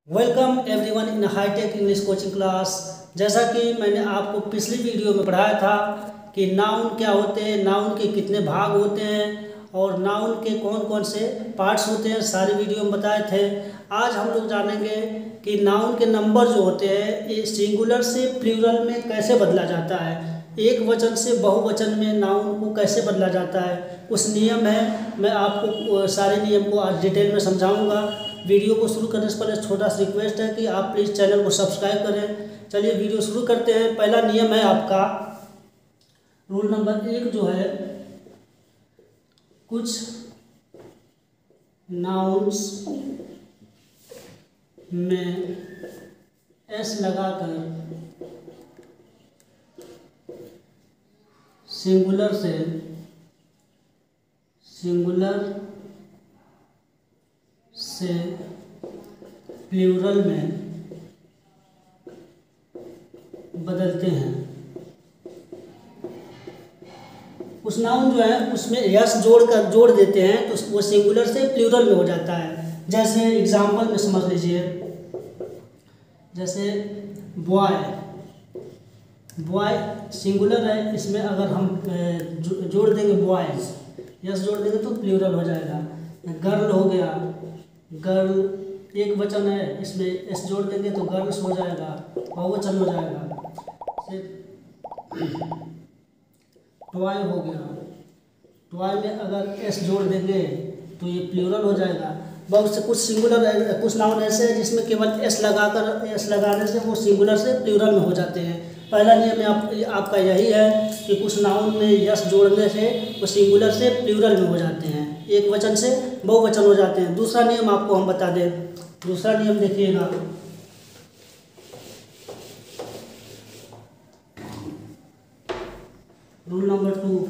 Welcome everyone in hitech English coaching class. जैसा कि मैंने आपको पिछली वीडियो में पढ़ाया था कि नाउन क्या होते हैं, नाउन के कितने भाग होते हैं और नाउन के कौन कौन से पार्ट्स होते हैं, सारी वीडियो में बताए थे। आज हम लोग जानेंगे कि नाउन के नंबर जो होते हैं ये सिंगुलर से प्लूरल में कैसे बदला जाता है, एक वचन से बहुवचन में नाउन को कैसे बदला जाता है, उस नियम है। मैं आपको सारे नियम को आज डिटेल में समझाऊंगा। वीडियो को शुरू करने से पहले छोटा सा रिक्वेस्ट है कि आप प्लीज़ चैनल को सब्सक्राइब करें। चलिए वीडियो शुरू करते हैं। पहला नियम है आपका, रूल नंबर 1 जो है, कुछ नाउन्स में एस लगाकर सिंगुलर से प्लूरल में बदलते हैं। उस नाउन जो है उसमें यस जोड़ देते हैं तो वो सिंगुलर से प्लूरल में हो जाता है। जैसे एग्जांपल में समझ लीजिए, जैसे बॉय सिंगुलर है, इसमें अगर हम जोड़ देंगे बॉयज, यस जोड़ देंगे तो प्लूरल हो जाएगा। गर्ल हो गया, गर्ल एक वचन है, इसमें एस जोड़ देंगे तो गर्ल्स हो जाएगा, बहुवचन हो जाएगा। टॉय हो गया, टॉय में अगर एस जोड़ देंगे तो ये प्लूरल हो जाएगा। बहुत से कुछ नाउन ऐसे हैं जिसमें केवल एस लगाने से वो सिंगुलर से प्लूरल में हो जाते हैं। पहला नियम आपका यही है कि कुछ नाउन में यस जोड़ने से वो सिंगुलर से प्लूरल में हो जाते हैं, एक वचन से बहुवचन हो जाते हैं। दूसरा नियम आपको हम बता दें। दूसरा नियम देखिएगा, रूल नंबर 2,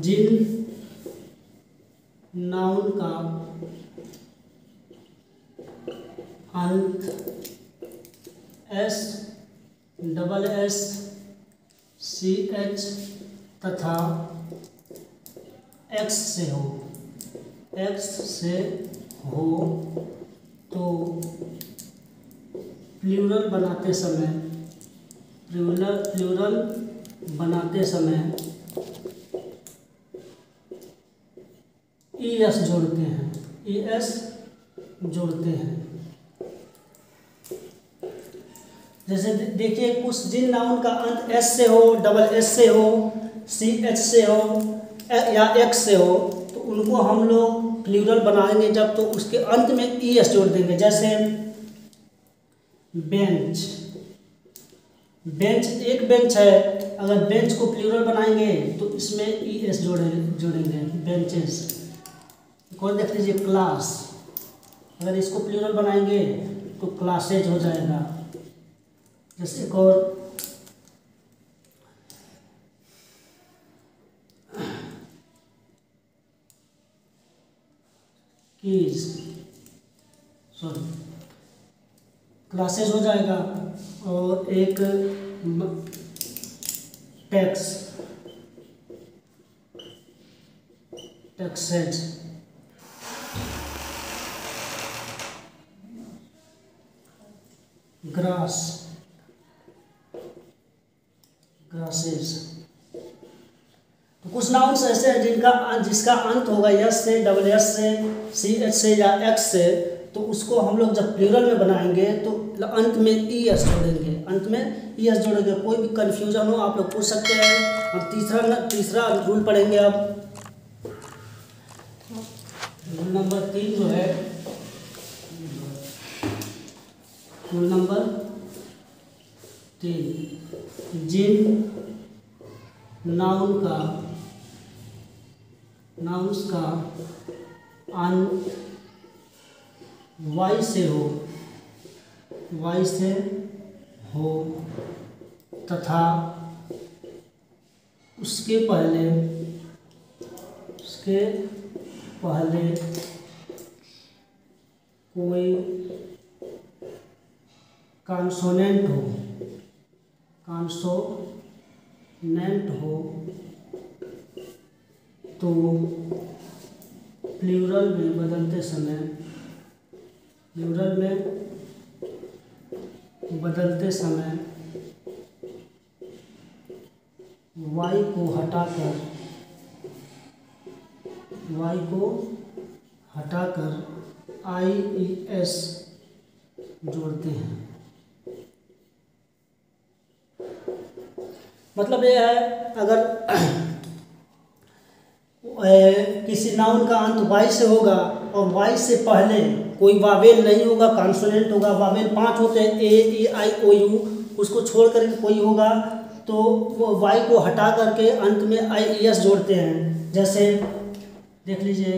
जिन नाउन का अंत S, double S, C H तथा एक्स से हो तो प्लूरल बनाते समय ईएस जोड़ते हैं। जैसे देखिए, कुछ जिन नाउन का अंत एस से हो, डबल एस से हो, सी एच से हो या एक्स से हो तो उनको हम लोग प्लूरल बनाएंगे जब, तो उसके अंत में ई एस जोड़ देंगे। जैसे बेंच एक बेंच है, अगर बेंच को प्लूरल बनाएंगे तो इसमें ई एस जोड़ेंगे, बेंचेस। और देख लीजिए क्लास, अगर इसको प्लूरल बनाएंगे तो क्लासेज हो जाएगा। जैसे एक और क्लासेज हो जाएगा। और एक टैक्सेज, ग्रासेज। तो कुछ नाउन्स ऐसे हैं जिसका अंत होगा यस से, डबल एस से, सी एच से या एक्स से, तो उसको हम लोग जब प्लूरल में बनाएंगे तो अंत में ई एस जोड़ेंगे। कोई भी कन्फ्यूजन हो आप लोग पूछ सकते हैं। हम तीसरा रूल पढ़ेंगे अब। रूल नंबर 3 जो है, रूल नंबर 3, जिन नाउन्स का अंत वाई से हो तथा उसके पहले कोई कॉन्सोनेंट हो तो प्लूरल में बदलते समय प्लूरल में बदलते समय y को हटाकर IES जोड़ते हैं। मतलब ये है, अगर किसी नाउन का अंत y से होगा और y से पहले कोई वावेल नहीं होगा, कॉन्सोनेंट होगा, वावेल 5 होते हैं A E I O U, उसको छोड़ करके कोई होगा तो वो y को हटा करके अंत में IES जोड़ते हैं। जैसे देख लीजिए,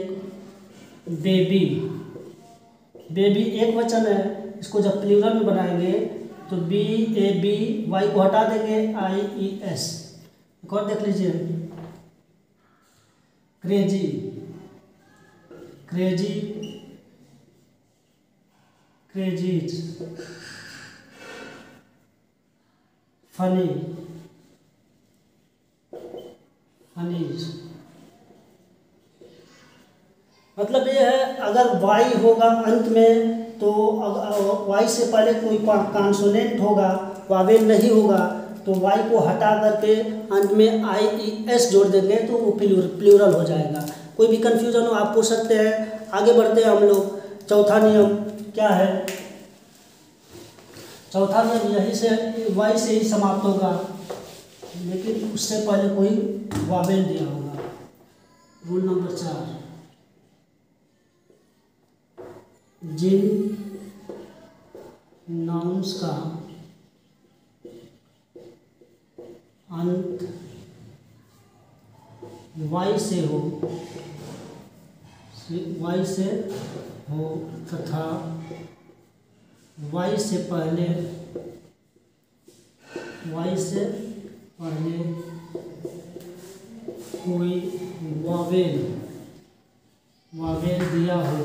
बेबी एक वचन है, इसको जब प्लूरल में बनाएंगे तो BAB, y को हटा देंगे IES। एक और देख लीजिए, क्रेजीज, फनीज। मतलब ये है, अगर y होगा अंत में तो y से पहले कोई कॉन्सोनेंट होगा, वावेल नहीं होगा, तो y को हटा करके अंत में IES जोड़ देंगे तो वो प्लूरल हो जाएगा। कोई भी कन्फ्यूजन हो आप पूछ सकते हैं। आगे बढ़ते हैं हम लोग। चौथा नियम क्या है? चौथा नियम यही से y से ही समाप्त होगा, लेकिन उससे पहले कोई वावेल दिया होगा। रूल नंबर 4, जिन नाउन्स का अंत y से हो तथा y से पहले कोई वावेल दिया हो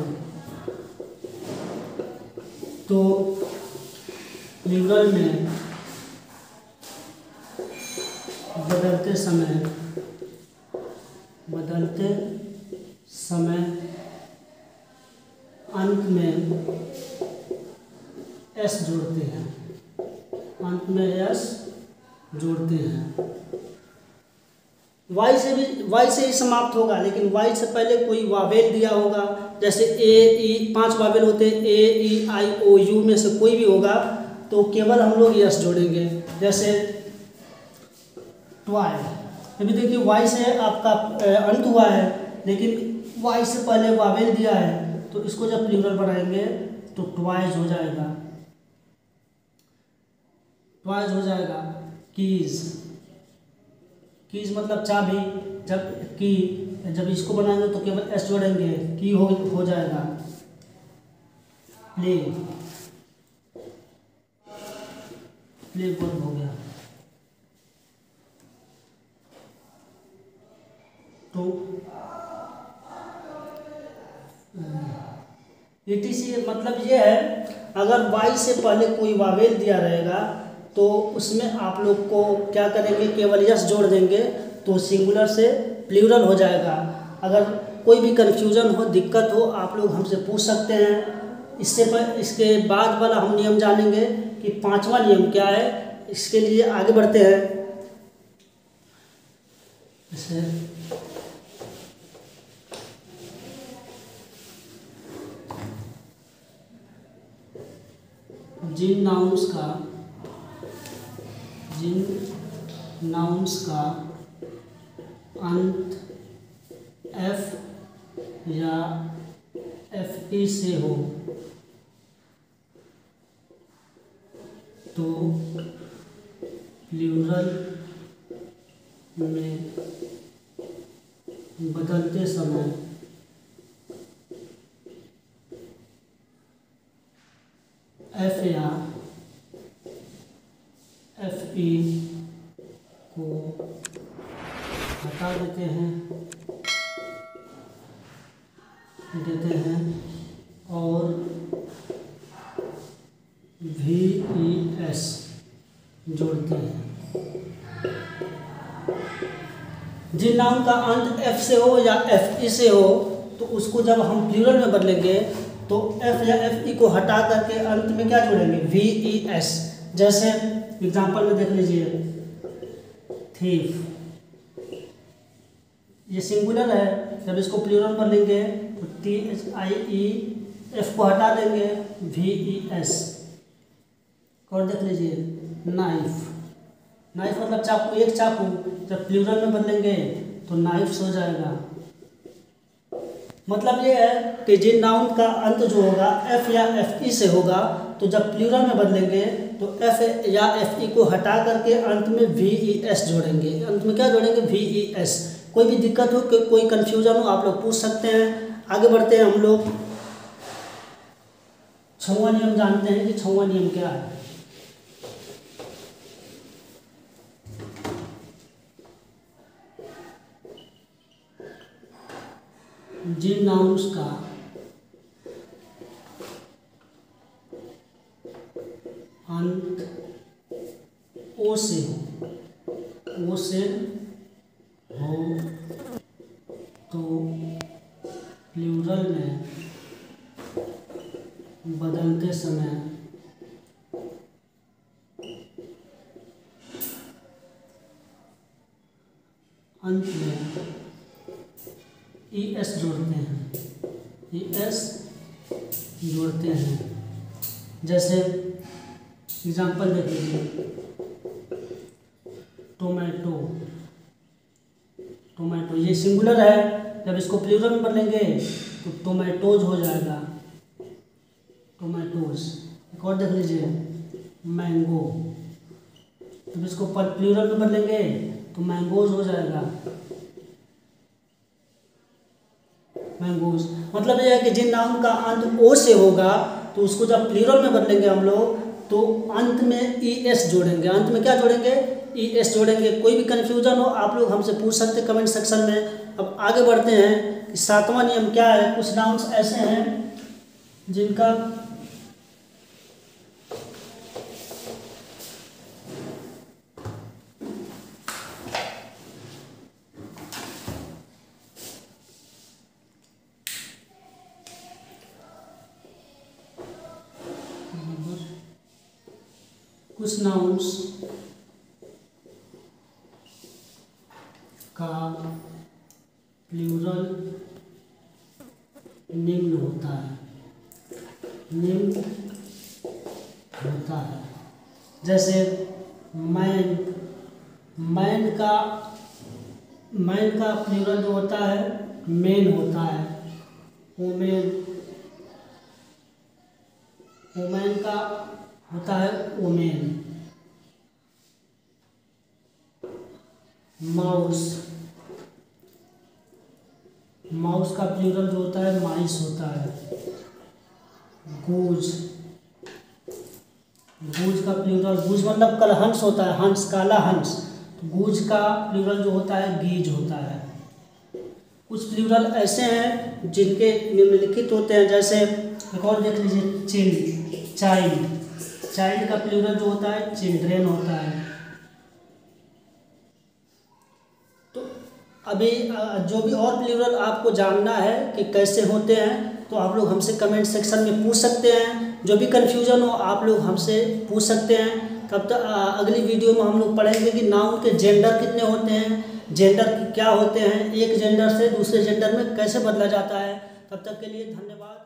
तो प्लूरल में बदलते समय अंत में S जोड़ते हैं, y से ही समाप्त होगा, लेकिन y से पहले कोई वावेल दिया होगा। जैसे A, E, 5 वावेल होते हैं, A, E, I, O, U में से कोई भी होगा तो केवल हम लोग यस जोड़ेंगे। जैसे ट्वाई, अभी देखिए y से आपका अंत हुआ है, लेकिन y से पहले वावेल दिया है, तो इसको जब प्लूरल बनाएंगे तो ट्वाइज हो जाएगा। कीज मतलब चाबी, जब इसको बनाएंगे तो केवल एस जोड़ेंगे, की हो जाएगा। प्ले वर्ब हो गया। तो ETC मतलब ये है, अगर y से पहले कोई वावेल दिया रहेगा तो उसमें आप लोग को क्या करेंगे, केवल यस जोड़ देंगे तो सिंगुलर से प्लूरल हो जाएगा। अगर कोई भी कन्फ्यूजन हो, दिक्कत हो, आप लोग हमसे पूछ सकते हैं। इसके बाद वाला हम नियम जानेंगे कि 5वां नियम क्या है। इसके लिए आगे बढ़ते हैं। जैसे जिन नाउन्स का अंत F या FE से हो तो प्लूरल में बदलते समय F या FE को हटा देते हैं और VES जोड़ते हैं। जिन नाउन का अंत F से हो या FE से हो तो उसको जब हम प्लूरल में बदलेंगे तो एफ या एफ ई को हटा करके अंत में क्या जोड़ेंगे, वी ई एस। जैसे एग्जाम्पल में देख लीजिए, थीफ, ये सिंगुलर है, जब इसको प्लूरल पर लेंगे तो T H I E, F को हटा देंगे, वी ई एस। और देख लीजिए नाइफ, नाइफ मतलब चाकू, एक चाकू, जब प्लूरल में बदलेंगे तो नाइफ्स हो जाएगा। मतलब ये है कि जिन नाउन का अंत जो होगा एफ या एफ ई से होगा, तो जब प्लूरल में बदलेंगे तो एफ या एफ ई को हटा करके अंत में वी ई एस जोड़ेंगे। अंत में क्या जोड़ेंगे, वी ई एस। कोई भी दिक्कत हो, कोई कन्फ्यूजन हो, आप लोग पूछ सकते हैं। आगे बढ़ते हैं हम लोग। छठवां नियम जानते हैं कि छठवां नियम क्या है। जिन नाउन्स का अंत ओ से हो तो प्लूरल में बदलते समय अंत में ई एस जोड़ते हैं, ई एस जोड़ते हैं। जैसे एग्जाम्पल देख लीजिए, टोमेटो, टोमेटो ये सिंगुलर है, जब इसको प्लूरल में बदलेंगे तो टोमेटोज हो जाएगा, टोमेटोज। एक और देख लीजिए, मैंगो, जब इसको प्लूरल में बदलेंगे तो मैंगोज हो जाएगा, मैंगोज। मतलब यह है कि जिन नाउन का अंत ओ से होगा तो उसको जब प्लूरल में बदलेंगे हम लोग तो अंत में ई एस जोड़ेंगे। अंत में क्या जोड़ेंगे, ई एस जोड़ेंगे। कोई भी कन्फ्यूजन हो आप लोग हमसे पूछ सकते हैं कमेंट सेक्शन में। अब आगे बढ़ते हैं कि सातवां नियम क्या है। कुछ नाउन्स ऐसे हैं जिनका कुछ नाउन्स का प्लूरल निम्न होता है, निम्न होता है। जैसे मैन, मैन का प्लूरल जो होता है मेन होता है। वुमेन, वुमेन का होता है वुमेन। माउस, माउस का प्लूरल जो होता है माइस होता है। गूज, गूज का प्लूरल, गूज मतलब कल हंस होता है, हंस, काला हंस। गूज का प्लूरल जो होता है गीज होता है। कुछ प्लूरल ऐसे हैं जिनके निम्नलिखित होते हैं। जैसे एक और देख लीजिए, चिल्ड, चाइल्ड, चाइल्ड का प्लूरल जो होता है चिल्ड्रेन होता है। तो अभी जो भी और प्लूरल आपको जानना है कि कैसे होते हैं तो आप लोग हमसे कमेंट सेक्शन में पूछ सकते हैं। जो भी कन्फ्यूजन हो आप लोग हमसे पूछ सकते हैं। तब तक अगली वीडियो में हम लोग पढ़ेंगे कि नाउन के जेंडर कितने होते हैं, जेंडर क्या होते हैं, एक जेंडर से दूसरे जेंडर में कैसे बदला जाता है। तब तक के लिए धन्यवाद।